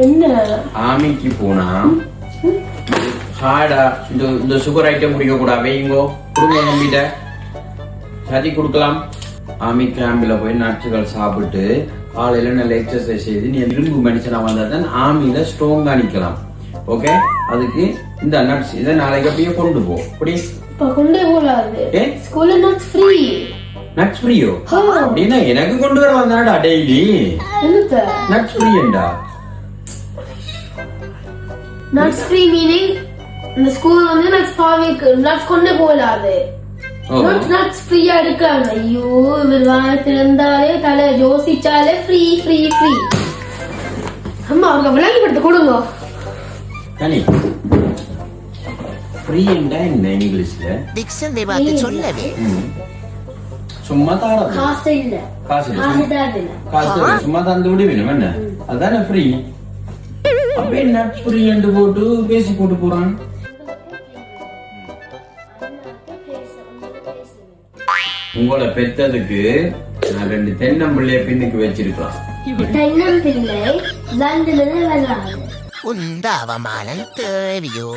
என்ன ஆமிக்கு போனா ஹார்டா இந்த சுகர் ஐட்டம் குடிக்க கூடாது இங்கோ குடுங்க நம்பிட்ட சதி கொடுக்கலாம். ஆமி கேம்பில் போய் நட்சுகள் சாப்பிட்டு காலையில நல்ல எக்ஸசைஸ் செய்து நீ இரும்பு மனுஷனா வந்தா தான் ஆமியில ஸ்ட்ராங்கா நிக்கலாம். ஓகே, அதுக்கு இந்த நட்ஸ் இதை நாளைக்கு அப்படியே கொண்டு போ. அப்படி கொண்டே போலாது ஸ்கூல்ல நட்ஸ் ஃப்ரீ. நட்ஸ் ஃப்ரீயோ? அப்படின்னா எனக்கு கொண்டு வர வந்தாடா டெய்லி நட்ஸ் ஃப்ரீண்டா. நட்ஸ் ஃப்ரீ மீனிங் இந்த ஸ்கூல் வந்து நட்ஸ் பாவிக்கு நட்ஸ் கொண்டே போலாது. நட்ஸ் ஃப்ரீயா எடுக்கலாம். ஐயோ இவர் வாங்கி இருந்தாலே தலை யோசிச்சாலே ஃப்ரீ ஃப்ரீ ஃப்ரீ. அம்மா அவங்க விளங்கி படுத்து கொடுங்க. கனி ஃப்ரீண்டா என்ன இங்கிலீஷ்ல? டிக்ஷனரி பார்த்து சொல்லவே. சும்மா தாரா காசு இல்ல. காசு இல்ல. காசு சும்மா தந்து விடுவேன் என்ன அதானே ஃப்ரீ. அப்ப நட்ஸ் ஃப்ரீ என்று போட்டு பேசி போட்டு போறான். உங்களை பெத்ததுக்கு நான் 2 தென்னம்பிள்ளைய பின்னுக்கு வச்சிருக்கலாம். தென்னம்பிள்ளை லண்டன்ல வராது. உந்த அவமானம் தேவையோ?